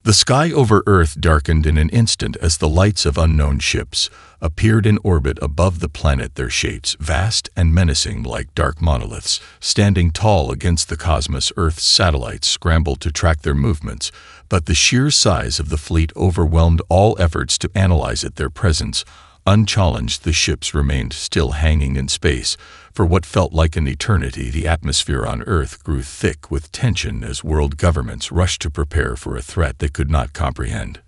The sky over Earth darkened in an instant as the lights of unknown ships appeared in orbit above the planet, their shapes vast and menacing like dark monoliths. Standing tall against the cosmos, Earth's satellites scrambled to track their movements, but the sheer size of the fleet overwhelmed all efforts to analyze it. Their presence unchallenged, the ships remained still, hanging in space. For what felt like an eternity, the atmosphere on Earth grew thick with tension as world governments rushed to prepare for a threat they could not comprehend.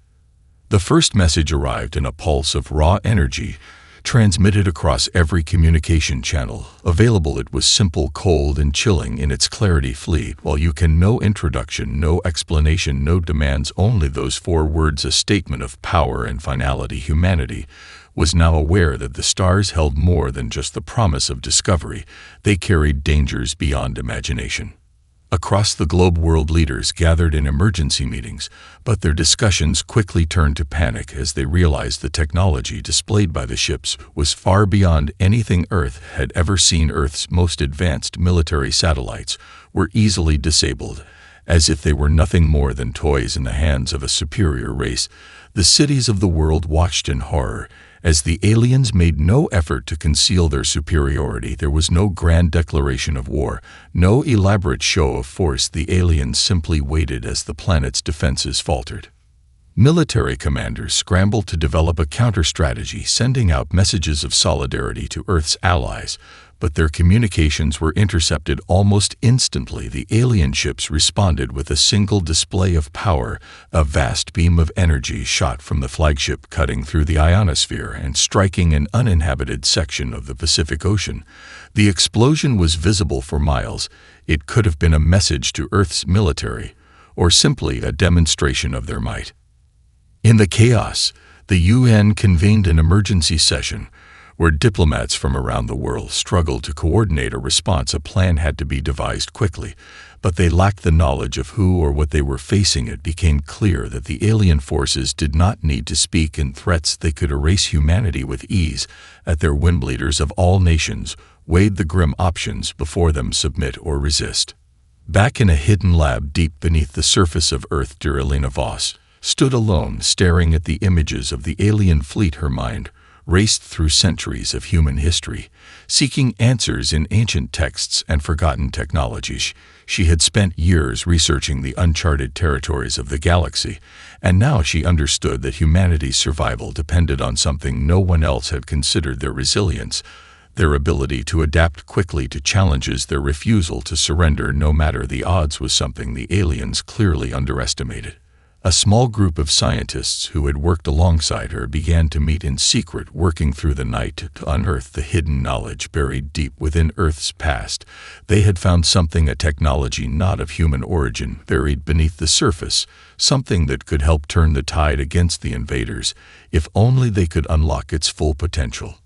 The first message arrived in a pulse of raw energy, transmitted across every communication channel available. It was simple, cold, and chilling in its clarity. Flee while you can. No introduction, no explanation, no demands, only those 4 words, a statement of power and finality. Humanity was now aware that the stars held more than just the promise of discovery. They carried dangers beyond imagination. Across the globe, world leaders gathered in emergency meetings, but their discussions quickly turned to panic as they realized the technology displayed by the ships was far beyond anything Earth had ever seen. Earth's most advanced military satellites were easily disabled, as if they were nothing more than toys in the hands of a superior race. The cities of the world watched in horror as the aliens made no effort to conceal their superiority. There was no grand declaration of war, no elaborate show of force. The aliens simply waited as the planet's defenses faltered. Military commanders scrambled to develop a counter-strategy, sending out messages of solidarity to Earth's allies, but their communications were intercepted almost instantly. The alien ships responded with a single display of power. A vast beam of energy shot from the flagship, cutting through the ionosphere and striking an uninhabited section of the Pacific Ocean. The explosion was visible for miles. It could have been a message to Earth's military, or simply a demonstration of their might. In the chaos, the UN convened an emergency session where diplomats from around the world struggled to coordinate a response. A plan had to be devised quickly, but they lacked the knowledge of who or what they were facing. It became clear that the alien forces did not need to speak in threats. They could erase humanity with ease. At their whim, leaders of all nations weighed the grim options before them: submit or resist. Back in a hidden lab deep beneath the surface of Earth, Elena Voss stood alone, staring at the images of the alien fleet. Her mind raced through centuries of human history, seeking answers in ancient texts and forgotten technologies. She had spent years researching the uncharted territories of the galaxy, and now she understood that humanity's survival depended on something no one else had considered: their resilience, their ability to adapt quickly to challenges, their refusal to surrender no matter the odds was something the aliens clearly underestimated. A small group of scientists who had worked alongside her began to meet in secret, working through the night to unearth the hidden knowledge buried deep within Earth's past. They had found something, a technology not of human origin, buried beneath the surface, something that could help turn the tide against the invaders, if only they could unlock its full potential.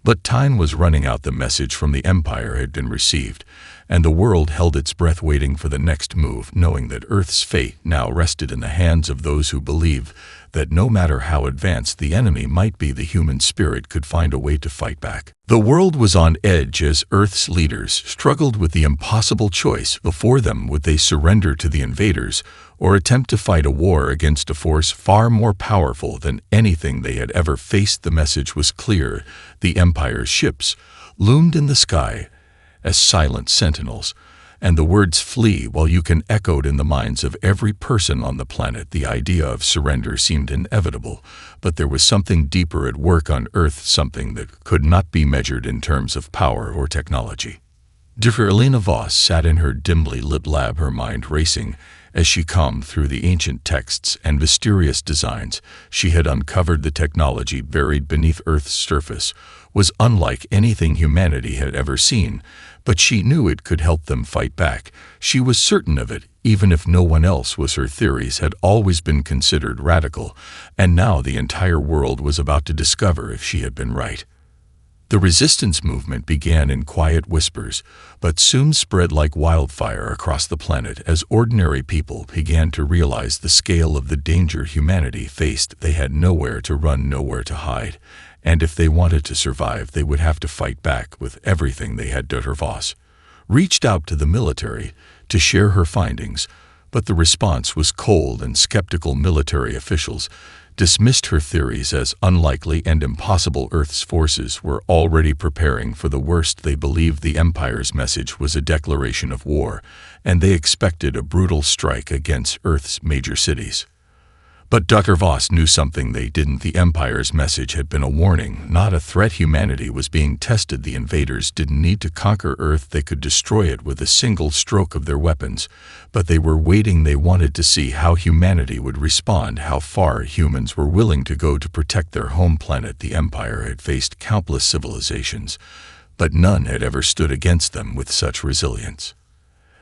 But time was running out. The message from the Empire had been received, and the world held its breath, waiting for the next move, knowing that Earth's fate now rested in the hands of those who believed that no matter how advanced the enemy might be, the human spirit could find a way to fight back. The world was on edge as Earth's leaders struggled with the impossible choice before them: would they surrender to the invaders or attempt to fight a war against a force far more powerful than anything they had ever faced? The message was clear. The Empire's ships loomed in the sky as silent sentinels, and the words "flee while you can" echoed in the minds of every person on the planet. The idea of surrender seemed inevitable, but there was something deeper at work on Earth, something that could not be measured in terms of power or technology. Dear Elena Voss sat in her dimly lit lab, her mind racing as she combed through the ancient texts and mysterious designs. She had uncovered the technology buried beneath Earth's surface was unlike anything humanity had ever seen, but she knew it could help them fight back. She was certain of it, even if no one else was. Her theories had always been considered radical, and now the entire world was about to discover if she had been right. The resistance movement began in quiet whispers, but soon spread like wildfire across the planet as ordinary people began to realize the scale of the danger humanity faced. They had nowhere to run, nowhere to hide, and if they wanted to survive, they would have to fight back with everything they had. Dr. Voss reached out to the military to share her findings, But the response was cold, and skeptical military officials dismissed her theories as unlikely and impossible. Earth's forces were already preparing for the worst. They believed the Empire's message was a declaration of war, and they expected a brutal strike against Earth's major cities. But Dr. Voss knew something they didn't. The Empire's message had been a warning, not a threat. Humanity was being tested. The invaders didn't need to conquer Earth. They could destroy it with a single stroke of their weapons. But they were waiting. They wanted to see how humanity would respond, how far humans were willing to go to protect their home planet. The Empire had faced countless civilizations, but none had ever stood against them with such resilience.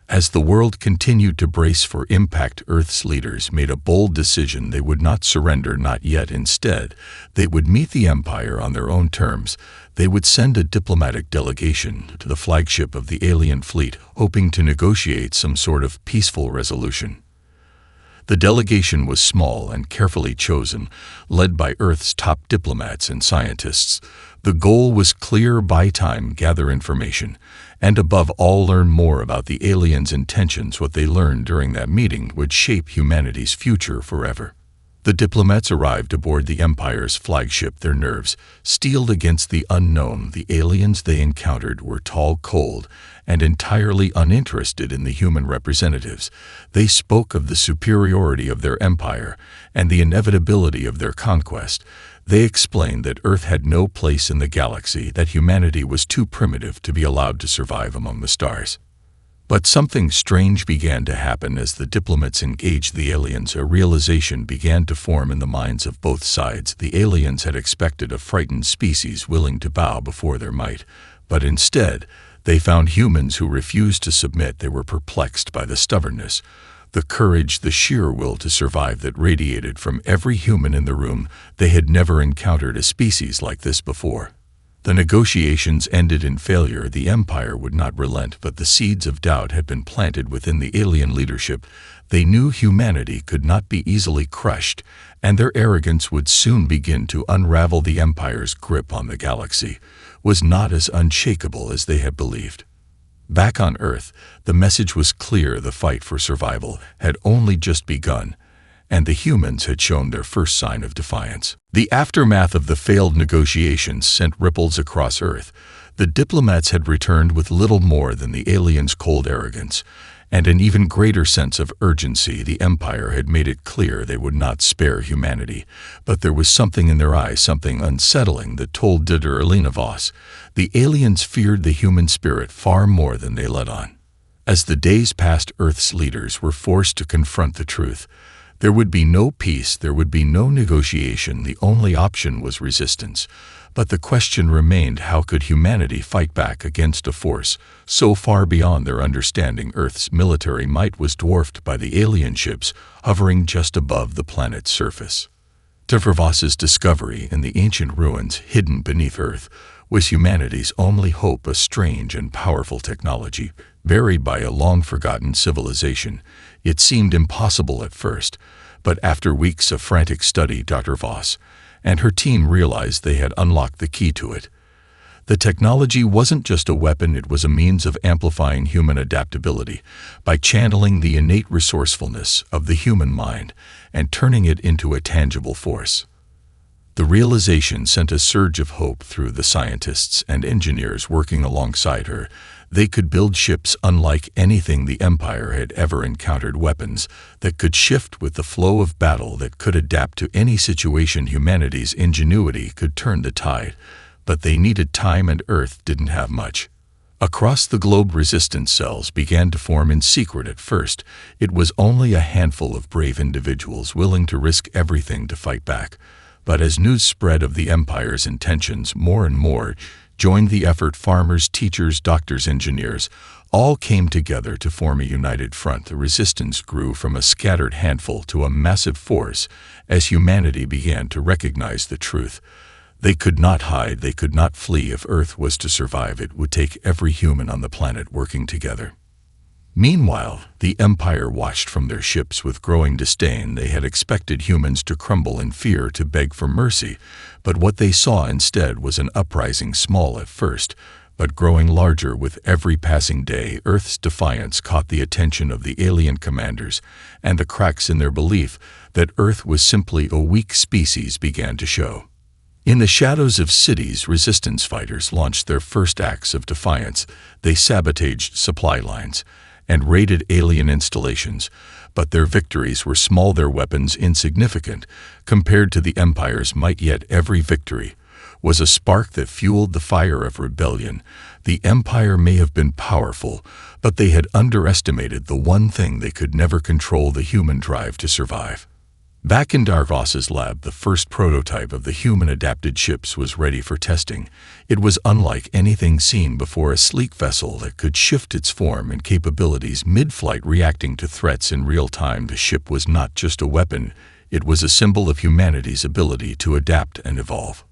As the world continued to brace for impact, Earth's leaders made a bold decision. They would not surrender, not yet. Instead, they would meet the Empire on their own terms. They would send a diplomatic delegation to the flagship of the alien fleet, hoping to negotiate some sort of peaceful resolution. The delegation was small and carefully chosen, led by Earth's top diplomats and scientists. The goal was clear: buy time, gather information, and above all learn more about the aliens' intentions. What they learned during that meeting would shape humanity's future forever. The diplomats arrived aboard the Empire's flagship, their nerves steeled against the unknown. The aliens they encountered were tall, cold, and entirely uninterested in the human representatives. They spoke of the superiority of their empire and the inevitability of their conquest. They explained that Earth had no place in the galaxy, that humanity was too primitive to be allowed to survive among the stars. But something strange began to happen as the diplomats engaged the aliens. A realization began to form in the minds of both sides. The aliens had expected a frightened species willing to bow before their might, but instead, they found humans who refused to submit. They were perplexed by the stubbornness, the courage, the sheer will to survive that radiated from every human in the room. They had never encountered a species like this before. The negotiations ended in failure. The Empire would not relent, but the seeds of doubt had been planted within the alien leadership. They knew humanity could not be easily crushed, and their arrogance would soon begin to unravel. The Empire's grip on the galaxy was not as unshakable as they had believed. Back on Earth, the message was clear: the fight for survival had only just begun, and the humans had shown their first sign of defiance. The aftermath of the failed negotiations sent ripples across Earth. The diplomats had returned with little more than the aliens' cold arrogance, and an even greater sense of urgency. The Empire had made it clear they would not spare humanity, but there was something in their eyes, something unsettling, that told Dr. Elena Voss the aliens feared the human spirit far more than they let on. As the days passed, Earth's leaders were forced to confront the truth. There would be no peace, there would be no negotiation. The only option was resistance. But the question remained: how could humanity fight back against a force so far beyond their understanding? Earth's military might was dwarfed by the alien ships hovering just above the planet's surface. Dr. Voss's discovery in the ancient ruins hidden beneath Earth was humanity's only hope, a strange and powerful technology, buried by a long-forgotten civilization. It seemed impossible at first, but after weeks of frantic study, Dr. Voss and her team realized they had unlocked the key to it. The technology wasn't just a weapon, it was a means of amplifying human adaptability by channeling the innate resourcefulness of the human mind and turning it into a tangible force. The realization sent a surge of hope through the scientists and engineers working alongside her. They could build ships unlike anything the Empire had ever encountered, weapons that could shift with the flow of battle, that could adapt to any situation. Humanity's ingenuity could turn the tide, but they needed time, and Earth didn't have much. Across the globe, resistance cells began to form in secret. At first, it was only a handful of brave individuals willing to risk everything to fight back. But as news spread of the Empire's intentions, more and more joined the effort. Farmers, teachers, doctors, engineers, all came together to form a united front. The resistance grew from a scattered handful to a massive force as humanity began to recognize the truth. They could not hide, they could not flee. If Earth was to survive, it would take every human on the planet working together. Meanwhile, the Empire watched from their ships with growing disdain. They had expected humans to crumble in fear, to beg for mercy, but what they saw instead was an uprising, small at first, but growing larger with every passing day. Earth's defiance caught the attention of the alien commanders, and the cracks in their belief that Earth was simply a weak species began to show. In the shadows of cities, resistance fighters launched their first acts of defiance. They sabotaged supply lines and raided alien installations, but their victories were small, their weapons insignificant compared to the Empire's might. Yet every victory was a spark that fueled the fire of rebellion. The Empire may have been powerful, but they had underestimated the one thing they could never control: the human drive to survive. Back in Darvas's lab, the first prototype of the human-adapted ships was ready for testing. It was unlike anything seen before, a sleek vessel that could shift its form and capabilities mid-flight, reacting to threats in real time. The ship was not just a weapon, it was a symbol of humanity's ability to adapt and evolve.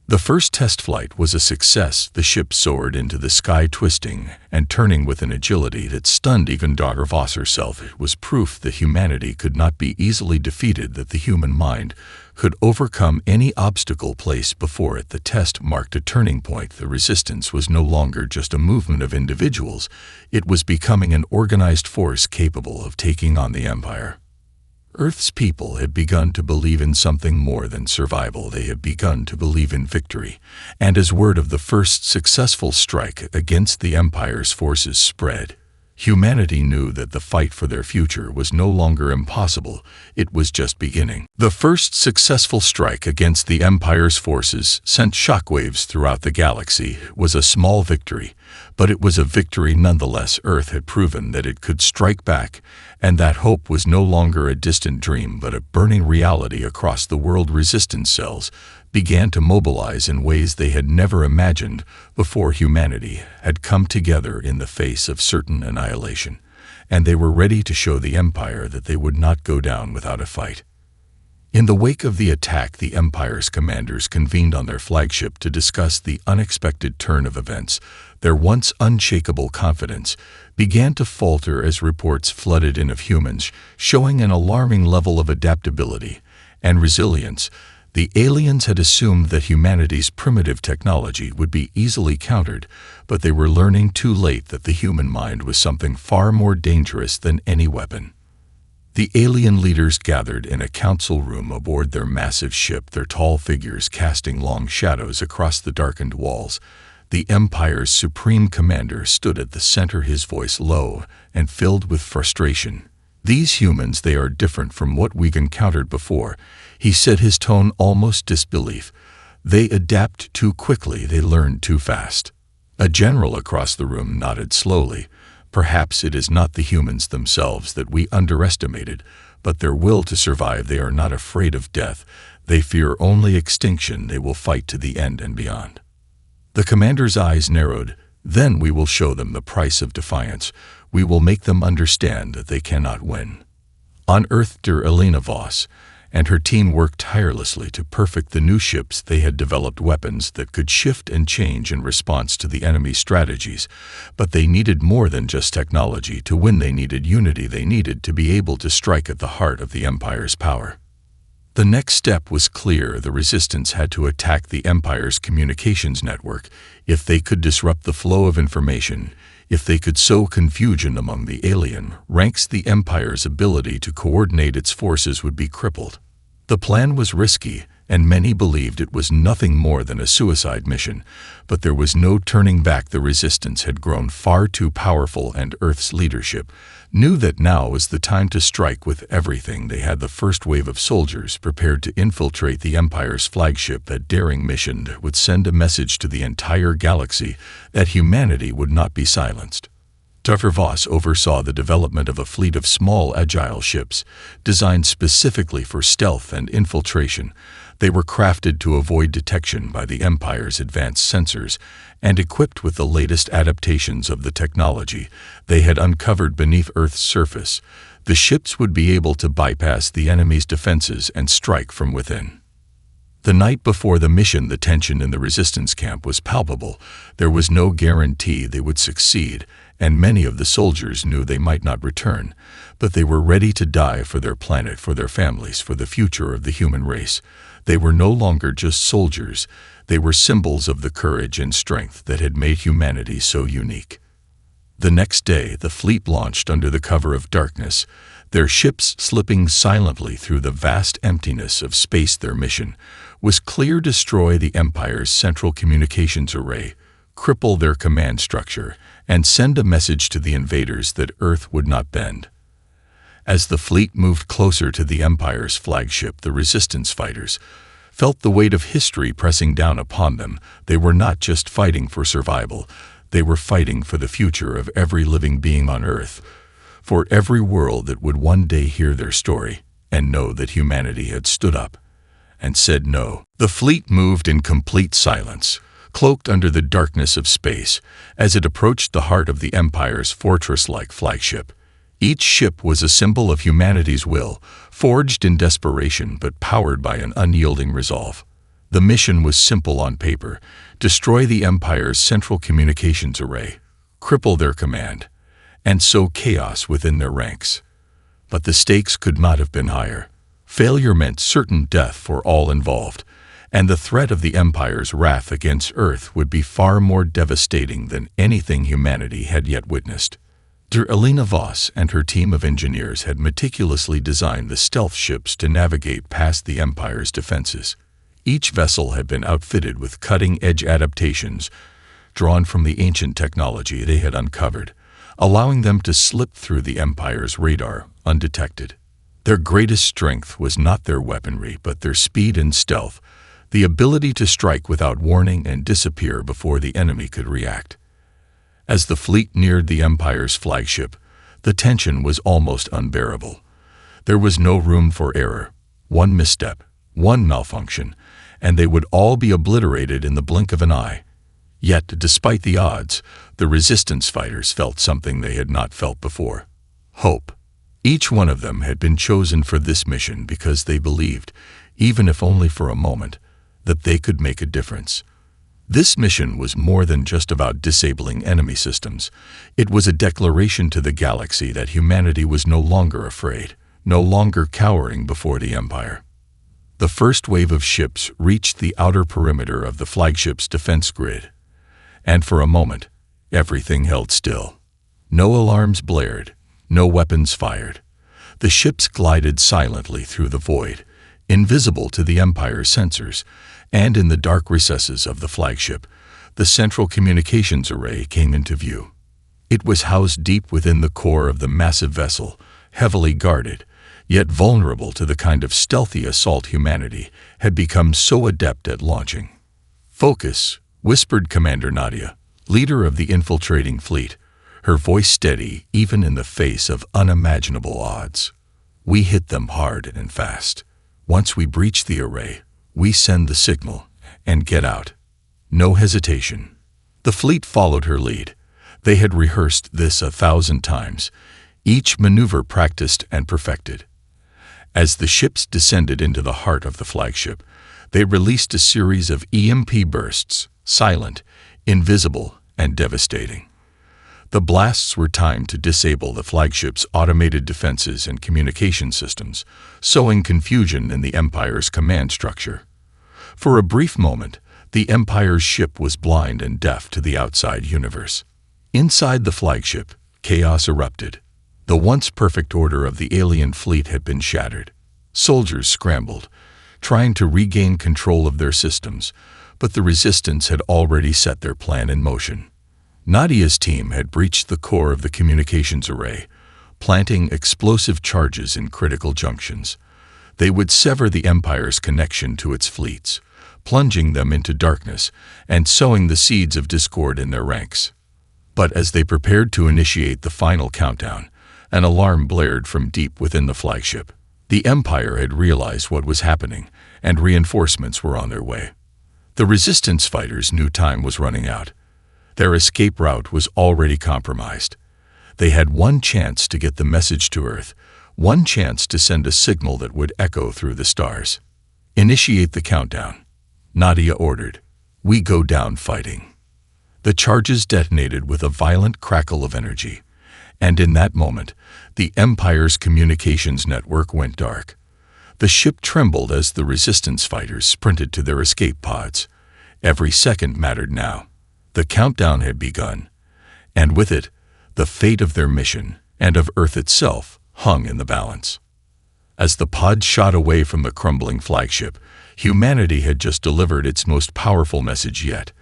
The first test flight was a success. The ship soared into the sky, twisting and turning with an agility that stunned even Darvas herself. It was proof that humanity could not be easily defeated, that the human mind could overcome any obstacle placed before it. The test marked a turning point. The resistance was no longer just a movement of individuals. It was becoming an organized force capable of taking on the Empire. Earth's people had begun to believe in something more than survival. They had begun to believe in victory. And as word of the first successful strike against the Empire's forces spread, humanity knew that the fight for their future was no longer impossible. It was just beginning. The first successful strike against the Empire's forces sent shockwaves throughout the galaxy. It was a small victory, but it was a victory nonetheless. Earth had proven that it could strike back, and that hope was no longer a distant dream but a burning reality. Across the world, resistance cells began to mobilize in ways they had never imagined before. Humanity had come together in the face of certain annihilation, and they were ready to show the Empire that they would not go down without a fight. In the wake of the attack, the Empire's commanders convened on their flagship to discuss the unexpected turn of events. Their once unshakable confidence began to falter as reports flooded in of humans showing an alarming level of adaptability and resilience. The aliens had assumed that humanity's primitive technology would be easily countered, but they were learning too late that the human mind was something far more dangerous than any weapon. The alien leaders gathered in a council room aboard their massive ship, their tall figures casting long shadows across the darkened walls. The Empire's supreme commander stood at the center, his voice low and filled with frustration. "These humans, they are different from what we've encountered before," he said, his tone almost disbelief. "They adapt too quickly, they learn too fast." A general across the room nodded slowly. "Perhaps it is not the humans themselves that we underestimated, but their will to survive. They are not afraid of death. They fear only extinction. They will fight to the end and beyond." The commander's eyes narrowed. "Then we will show them the price of defiance. We will make them understand that they cannot win." On Earth, Elena Voss and her team worked tirelessly to perfect the new ships. They had developed weapons that could shift and change in response to the enemy's strategies, but they needed more than just technology to win. They needed unity. They needed to be able to strike at the heart of the Empire's power. The next step was clear. The resistance had to attack the Empire's communications network. If they could disrupt the flow of information, if they could sow confusion among the alien ranks, the Empire's ability to coordinate its forces would be crippled. The plan was risky, and many believed it was nothing more than a suicide mission, but there was no turning back. The resistance had grown far too powerful, and Earth's leadership knew that now was the time to strike with everything they had. The first wave of soldiers prepared to infiltrate the Empire's flagship. That daring mission would send a message to the entire galaxy that humanity would not be silenced. Dr. Voss oversaw the development of a fleet of small, agile ships designed specifically for stealth and infiltration. They were crafted to avoid detection by the Empire's advanced sensors and equipped with the latest adaptations of the technology they had uncovered beneath Earth's surface. The ships would be able to bypass the enemy's defenses and strike from within. The night before the mission, the tension in the resistance camp was palpable. There was no guarantee they would succeed, and many of the soldiers knew they might not return, but they were ready to die for their planet, for their families, for the future of the human race. They were no longer just soldiers, they were symbols of the courage and strength that had made humanity so unique. The next day, the fleet launched under the cover of darkness, their ships slipping silently through the vast emptiness of space. Their mission was clear: destroy the Empire's central communications array, cripple their command structure, and send a message to the invaders that Earth would not bend. As the fleet moved closer to the Empire's flagship, the Resistance fighters felt the weight of history pressing down upon them. They were not just fighting for survival, they were fighting for the future of every living being on Earth, for every world that would one day hear their story and know that humanity had stood up and said no. The fleet moved in complete silence, cloaked under the darkness of space, as it approached the heart of the Empire's fortress-like flagship. Each ship was a symbol of humanity's will, forged in desperation but powered by an unyielding resolve. The mission was simple on paper: destroy the Empire's central communications array, cripple their command, and sow chaos within their ranks. But the stakes could not have been higher. Failure meant certain death for all involved, and the threat of the Empire's wrath against Earth would be far more devastating than anything humanity had yet witnessed. Elena Voss and her team of engineers had meticulously designed the stealth ships to navigate past the Empire's defenses. Each vessel had been outfitted with cutting-edge adaptations drawn from the ancient technology they had uncovered, allowing them to slip through the Empire's radar undetected. Their greatest strength was not their weaponry, but their speed and stealth, the ability to strike without warning and disappear before the enemy could react. As the fleet neared the Empire's flagship, the tension was almost unbearable. There was no room for error. One misstep, one malfunction, and they would all be obliterated in the blink of an eye. Yet, despite the odds, the Resistance fighters felt something they had not felt before: hope. Each one of them had been chosen for this mission because they believed, even if only for a moment, that they could make a difference. This mission was more than just about disabling enemy systems. It was a declaration to the galaxy that humanity was no longer afraid, no longer cowering before the Empire. The first wave of ships reached the outer perimeter of the flagship's defense grid, and for a moment, everything held still. No alarms blared, no weapons fired. The ships glided silently through the void, invisible to the Empire's sensors, and in the dark recesses of the flagship, the central communications array came into view. It was housed deep within the core of the massive vessel, heavily guarded, yet vulnerable to the kind of stealthy assault humanity had become so adept at launching. "Focus," whispered Commander Nadia, leader of the infiltrating fleet, her voice steady even in the face of unimaginable odds. "We hit them hard and fast. Once we breach the array, we send the signal and get out. No hesitation." The fleet followed her lead. They had rehearsed this 1,000 times, each maneuver practiced and perfected. As the ships descended into the heart of the flagship, they released a series of EMP bursts, silent, invisible, and devastating. The blasts were timed to disable the flagship's automated defenses and communication systems, sowing confusion in the Empire's command structure. For a brief moment, the Empire's ship was blind and deaf to the outside universe. Inside the flagship, chaos erupted. The once perfect order of the alien fleet had been shattered. Soldiers scrambled, trying to regain control of their systems, but the Resistance had already set their plan in motion. Nadia's team had breached the core of the communications array, planting explosive charges in critical junctions. They would sever the Empire's connection to its fleets, plunging them into darkness and sowing the seeds of discord in their ranks. But as they prepared to initiate the final countdown, an alarm blared from deep within the flagship. The Empire had realized what was happening, and reinforcements were on their way. The Resistance fighters knew time was running out. Their escape route was already compromised. They had one chance to get the message to Earth, one chance to send a signal that would echo through the stars. "Initiate the countdown," Nadia ordered. "We go down fighting." The charges detonated with a violent crackle of energy, and in that moment, the Empire's communications network went dark. The ship trembled as the Resistance fighters sprinted to their escape pods. Every second mattered now. The countdown had begun, and with it, the fate of their mission and of Earth itself hung in the balance. As the pod shot away from the crumbling flagship, humanity had just delivered its most powerful message yet.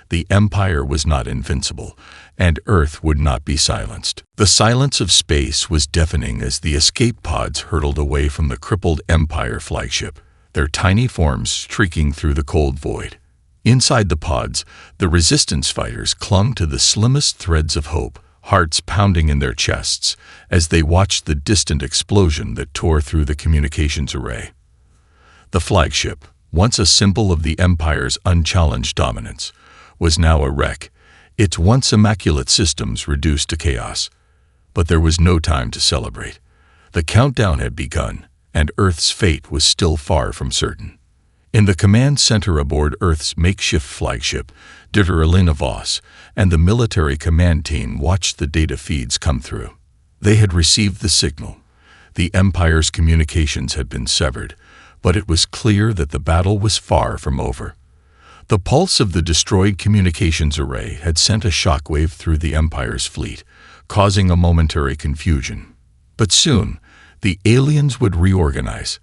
The Empire was not invincible, and Earth would not be silenced. The silence of space was deafening as the escape pods hurtled away from the crippled Empire flagship, their tiny forms streaking through the cold void. Inside the pods, the Resistance fighters clung to the slimmest threads of hope, hearts pounding in their chests as they watched the distant explosion that tore through the communications array. The flagship, once a symbol of the Empire's unchallenged dominance, was now a wreck, its once immaculate systems reduced to chaos. But there was no time to celebrate. The countdown had begun, and Earth's fate was still far from certain. In the command center aboard Earth's makeshift flagship, Dieter Voss and the military command team watched the data feeds come through. They had received the signal. The Empire's communications had been severed, but it was clear that the battle was far from over. The pulse of the destroyed communications array had sent a shockwave through the Empire's fleet, causing a momentary confusion. But soon, the aliens would reorganize.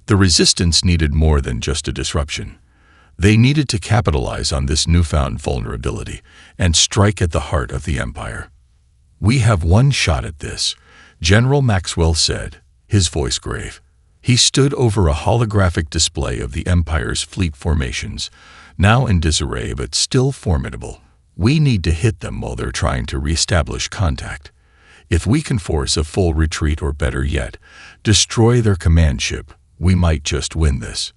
The Resistance needed more than just a disruption. They needed to capitalize on this newfound vulnerability and strike at the heart of the Empire. "We have one shot at this," General Maxwell said, his voice grave. He stood over a holographic display of the Empire's fleet formations, now in disarray but still formidable. "We need to hit them while they're trying to reestablish contact. If we can force a full retreat, or better yet, destroy their command ship, we might just win this."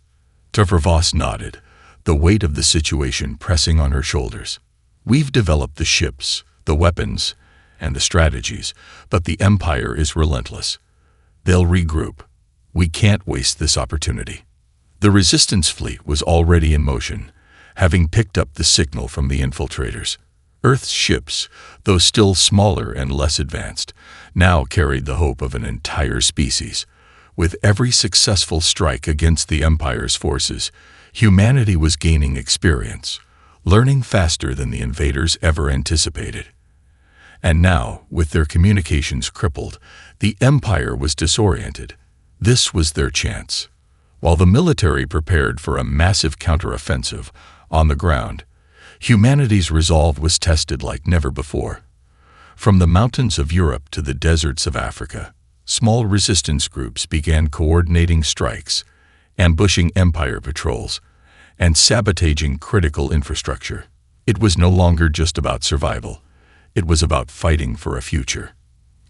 Voss nodded, the weight of the situation pressing on her shoulders. "We've developed the ships, the weapons, and the strategies, but the Empire is relentless. They'll regroup. We can't waste this opportunity." The Resistance fleet was already in motion, having picked up the signal from the infiltrators. Earth's ships, though still smaller and less advanced, now carried the hope of an entire species. With every successful strike against the Empire's forces, humanity was gaining experience, learning faster than the invaders ever anticipated. And now, with their communications crippled, the Empire was disoriented. This was their chance. While the military prepared for a massive counteroffensive on the ground, humanity's resolve was tested like never before. From the mountains of Europe to the deserts of Africa, small resistance groups began coordinating strikes, ambushing Empire patrols, and sabotaging critical infrastructure. It was no longer just about survival. It was about fighting for a future.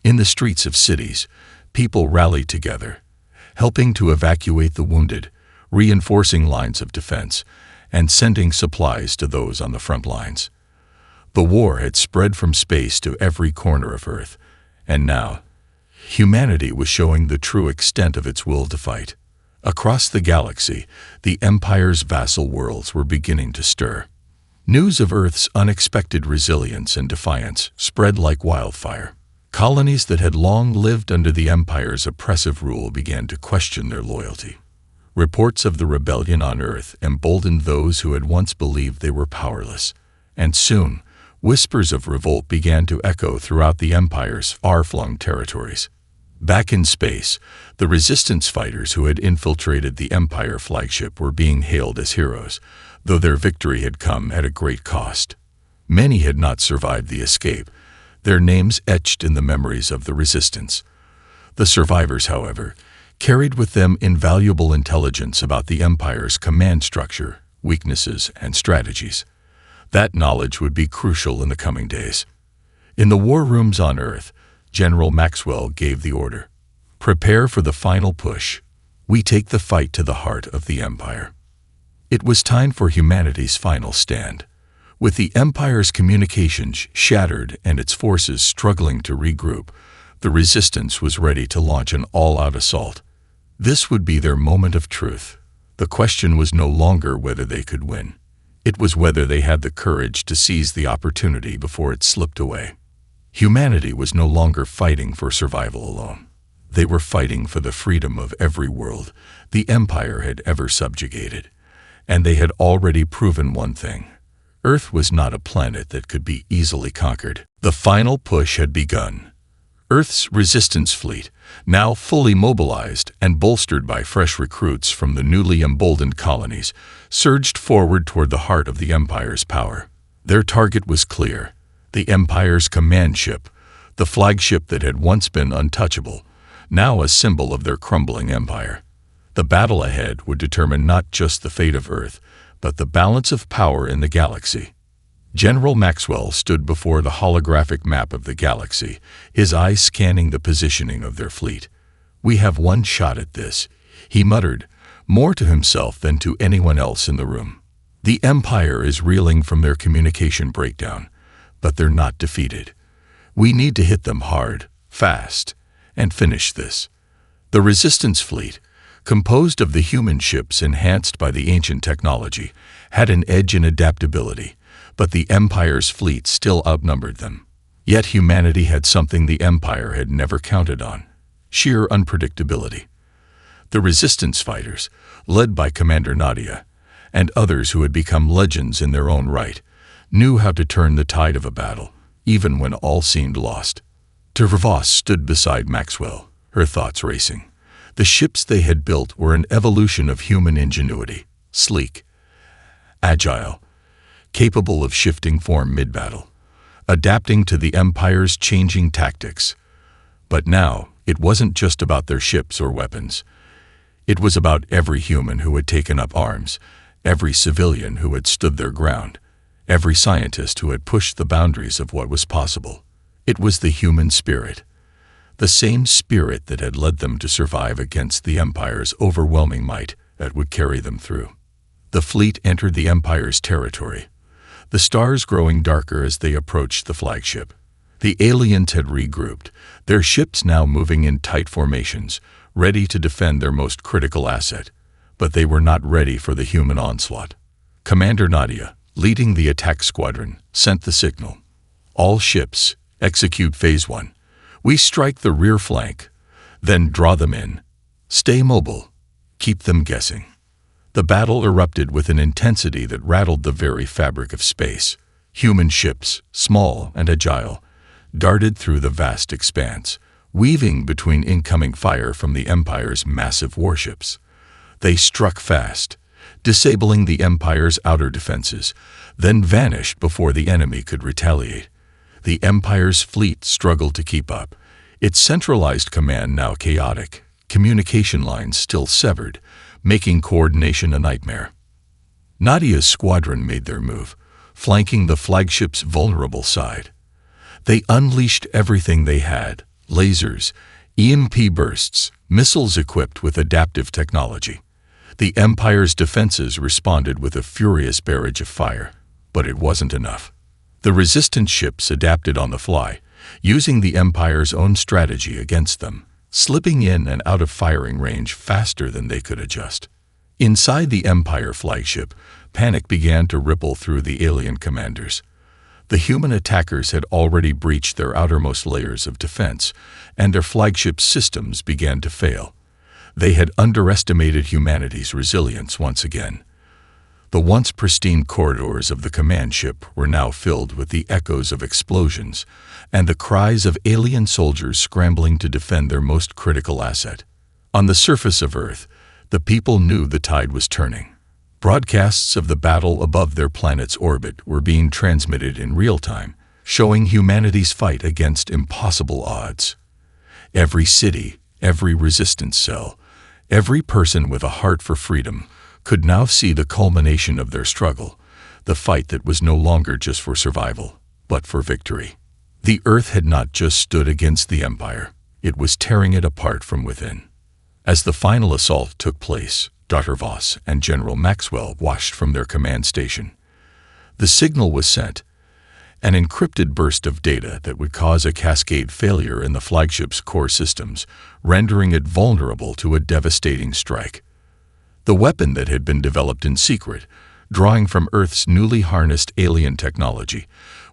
In the streets of cities, people rallied together, helping to evacuate the wounded, reinforcing lines of defense, and sending supplies to those on the front lines. The war had spread from space to every corner of Earth, and now, humanity was showing the true extent of its will to fight. Across the galaxy, the Empire's vassal worlds were beginning to stir. News of Earth's unexpected resilience and defiance spread like wildfire. Colonies that had long lived under the Empire's oppressive rule began to question their loyalty. Reports of the rebellion on Earth emboldened those who had once believed they were powerless, and soon, whispers of revolt began to echo throughout the Empire's far-flung territories. Back in space, the resistance fighters who had infiltrated the Empire flagship were being hailed as heroes, though their victory had come at a great cost. Many had not survived the escape, their names etched in the memories of the resistance. The survivors, however, carried with them invaluable intelligence about the Empire's command structure, weaknesses, and strategies. That knowledge would be crucial in the coming days. In the war rooms on Earth, General Maxwell gave the order. "Prepare for the final push. We take the fight to the heart of the Empire." It was time for humanity's final stand. With the Empire's communications shattered and its forces struggling to regroup, the resistance was ready to launch an all-out assault. This would be their moment of truth. The question was no longer whether they could win. It was whether they had the courage to seize the opportunity before it slipped away. Humanity was no longer fighting for survival alone. They were fighting for the freedom of every world the Empire had ever subjugated. And they had already proven one thing. Earth was not a planet that could be easily conquered. The final push had begun. Earth's resistance fleet, now fully mobilized and bolstered by fresh recruits from the newly emboldened colonies, surged forward toward the heart of the Empire's power. Their target was clear: the Empire's command ship, the flagship that had once been untouchable, now a symbol of their crumbling empire. The battle ahead would determine not just the fate of Earth, but the balance of power in the galaxy. General Maxwell stood before the holographic map of the galaxy, his eyes scanning the positioning of their fleet. "We have one shot at this," he muttered, more to himself than to anyone else in the room. "The Empire is reeling from their communication breakdown, but they're not defeated. We need to hit them hard, fast, and finish this." The Resistance fleet, composed of the human ships enhanced by the ancient technology, had an edge in adaptability, but the Empire's fleet still outnumbered them. Yet humanity had something the Empire had never counted on: sheer unpredictability. The Resistance fighters, led by Commander Nadia, and others who had become legends in their own right, knew how to turn the tide of a battle, even when all seemed lost. Tervos stood beside Maxwell, her thoughts racing. The ships they had built were an evolution of human ingenuity: sleek, agile, capable of shifting form mid-battle, adapting to the Empire's changing tactics. But now, it wasn't just about their ships or weapons. It was about every human who had taken up arms, every civilian who had stood their ground, every scientist who had pushed the boundaries of what was possible. It was the human spirit, the same spirit that had led them to survive against the Empire's overwhelming might, that would carry them through. The fleet entered the Empire's territory, the stars growing darker as they approached the flagship. The aliens had regrouped, their ships now moving in tight formations, ready to defend their most critical asset. But they were not ready for the human onslaught. Commander Nadia, leading the attack squadron, sent the signal: "All ships, execute Phase 1. We strike the rear flank, then draw them in. Stay mobile. Keep them guessing." The battle erupted with an intensity that rattled the very fabric of space. Human ships, small and agile, darted through the vast expanse, weaving between incoming fire from the Empire's massive warships. They struck fast, disabling the Empire's outer defenses, then vanished before the enemy could retaliate. The Empire's fleet struggled to keep up, its centralized command now chaotic, communication lines still severed, making coordination a nightmare. Nadia's squadron made their move, flanking the flagship's vulnerable side. They unleashed everything they had: lasers, EMP bursts, missiles equipped with adaptive technology. The Empire's defenses responded with a furious barrage of fire, but it wasn't enough. The resistance ships adapted on the fly, using the Empire's own strategy against them, slipping in and out of firing range faster than they could adjust. Inside the Empire flagship, panic began to ripple through the alien commanders. The human attackers had already breached their outermost layers of defense, and their flagship systems began to fail. They had underestimated humanity's resilience once again. The once pristine corridors of the command ship were now filled with the echoes of explosions and the cries of alien soldiers scrambling to defend their most critical asset. On the surface of Earth, the people knew the tide was turning. Broadcasts of the battle above their planet's orbit were being transmitted in real time, showing humanity's fight against impossible odds. Every city, every resistance cell, every person with a heart for freedom could now see the culmination of their struggle, the fight that was no longer just for survival, but for victory. The Earth had not just stood against the Empire, it was tearing it apart from within. As the final assault took place, Dr. Voss and General Maxwell watched from their command station. The signal was sent, an encrypted burst of data that would cause a cascade failure in the flagship's core systems, rendering it vulnerable to a devastating strike. The weapon that had been developed in secret, drawing from Earth's newly harnessed alien technology,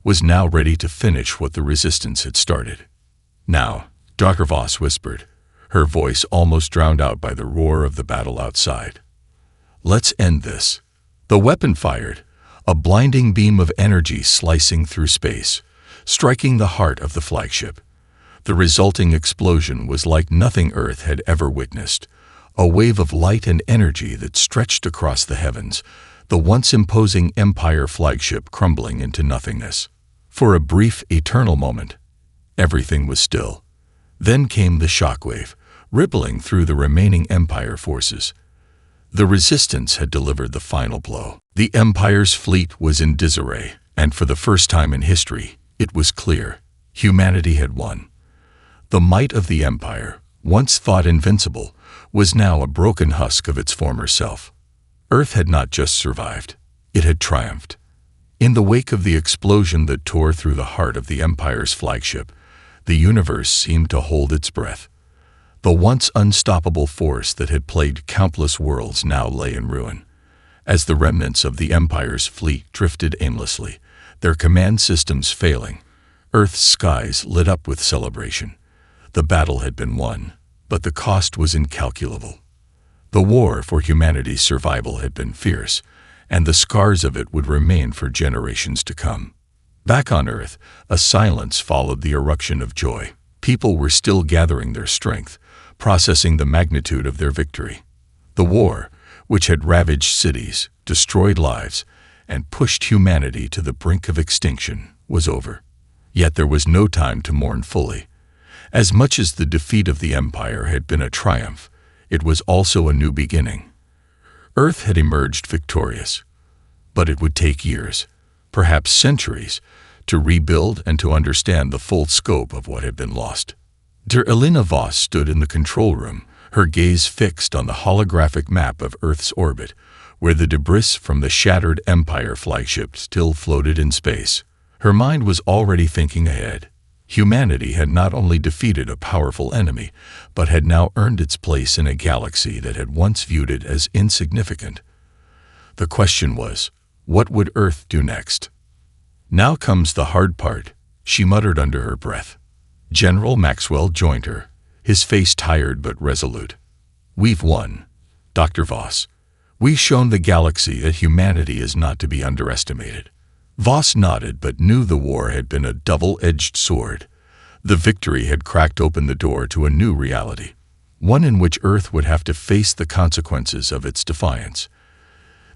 was now ready to finish what the Resistance had started. "Now," Dr. Voss whispered, her voice almost drowned out by the roar of the battle outside. "Let's end this." The weapon fired, a blinding beam of energy slicing through space, striking the heart of the flagship. The resulting explosion was like nothing Earth had ever witnessed, a wave of light and energy that stretched across the heavens, the once imposing Empire flagship crumbling into nothingness. For a brief, eternal moment, everything was still. Then came the shockwave, rippling through the remaining Empire forces. The Resistance had delivered the final blow. The Empire's fleet was in disarray, and for the first time in history, it was clear humanity had won. The might of the Empire, once thought invincible, was now a broken husk of its former self. Earth had not just survived, it had triumphed. In the wake of the explosion that tore through the heart of the Empire's flagship, the universe seemed to hold its breath. The once unstoppable force that had plagued countless worlds now lay in ruin. As the remnants of the Empire's fleet drifted aimlessly, their command systems failing, Earth's skies lit up with celebration. The battle had been won, but the cost was incalculable. The war for humanity's survival had been fierce, and the scars of it would remain for generations to come. Back on Earth, a silence followed the eruption of joy. People were still gathering their strength, processing the magnitude of their victory. The war, which had ravaged cities, destroyed lives, and pushed humanity to the brink of extinction, was over. Yet there was no time to mourn fully. As much as the defeat of the Empire had been a triumph, it was also a new beginning. Earth had emerged victorious, but it would take years, perhaps centuries, to rebuild and to understand the full scope of what had been lost. Elena Voss stood in the control room, her gaze fixed on the holographic map of Earth's orbit, where the debris from the shattered Empire flagship still floated in space. Her mind was already thinking ahead. Humanity had not only defeated a powerful enemy, but had now earned its place in a galaxy that had once viewed it as insignificant. The question was, what would Earth do next? "Now comes the hard part," she muttered under her breath. General Maxwell joined her, his face tired but resolute. "We've won, Dr. Voss. We've shown the galaxy that humanity is not to be underestimated." Voss nodded but knew the war had been a double-edged sword. The victory had cracked open the door to a new reality, one in which Earth would have to face the consequences of its defiance.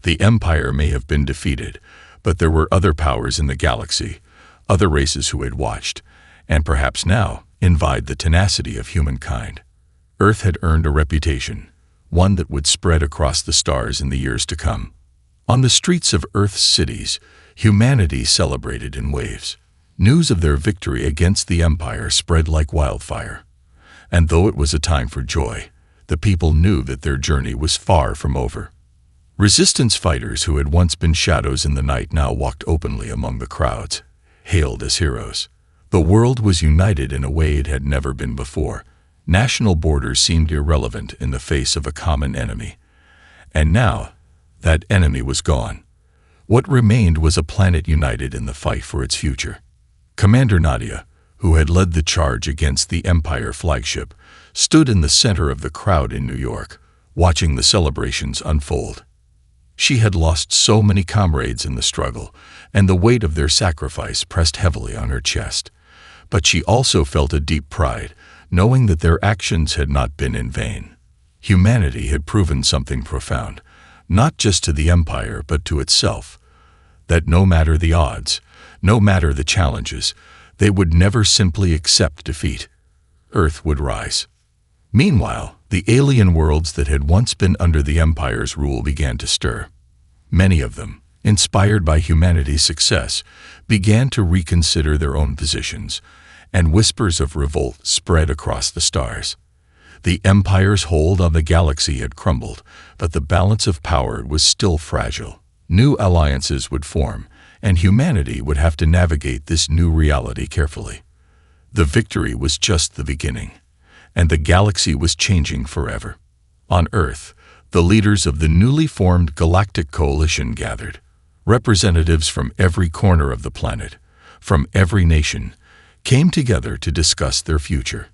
The Empire may have been defeated, but there were other powers in the galaxy, other races who had watched, and perhaps now envied the tenacity of humankind. Earth had earned a reputation, one that would spread across the stars in the years to come. On the streets of Earth's cities, humanity celebrated in waves. News of their victory against the Empire spread like wildfire. And though it was a time for joy, the people knew that their journey was far from over. Resistance fighters who had once been shadows in the night now walked openly among the crowds, hailed as heroes. The world was united in a way it had never been before. National borders seemed irrelevant in the face of a common enemy. And now, that enemy was gone. What remained was a planet united in the fight for its future. Commander Nadia, who had led the charge against the Empire flagship, stood in the center of the crowd in New York, watching the celebrations unfold. She had lost so many comrades in the struggle, and the weight of their sacrifice pressed heavily on her chest. But she also felt a deep pride, knowing that their actions had not been in vain. Humanity had proven something profound, not just to the Empire but to itself, that no matter the odds, no matter the challenges, they would never simply accept defeat. Earth would rise. Meanwhile, the alien worlds that had once been under the Empire's rule began to stir. Many of them, inspired by humanity's success, began to reconsider their own positions, and whispers of revolt spread across the stars. The Empire's hold on the galaxy had crumbled, but the balance of power was still fragile. New alliances would form, and humanity would have to navigate this new reality carefully. The victory was just the beginning, and the galaxy was changing forever. On Earth, The leaders of the newly formed Galactic Coalition gathered. Representatives from every corner of the planet, from every nation, came together to discuss their future.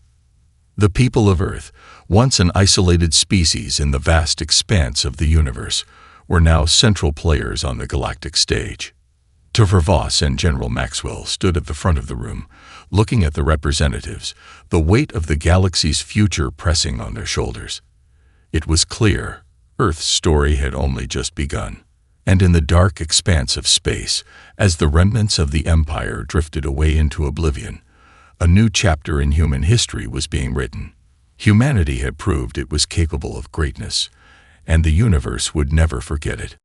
The people of Earth, once an isolated species in the vast expanse of the universe, were now central players on the galactic stage. Topher Voss and General Maxwell stood at the front of the room, looking at the representatives, the weight of the galaxy's future pressing on their shoulders. It was clear Earth's story had only just begun. And in the dark expanse of space, as the remnants of the Empire drifted away into oblivion, a new chapter in human history was being written. Humanity had proved it was capable of greatness, and the universe would never forget it.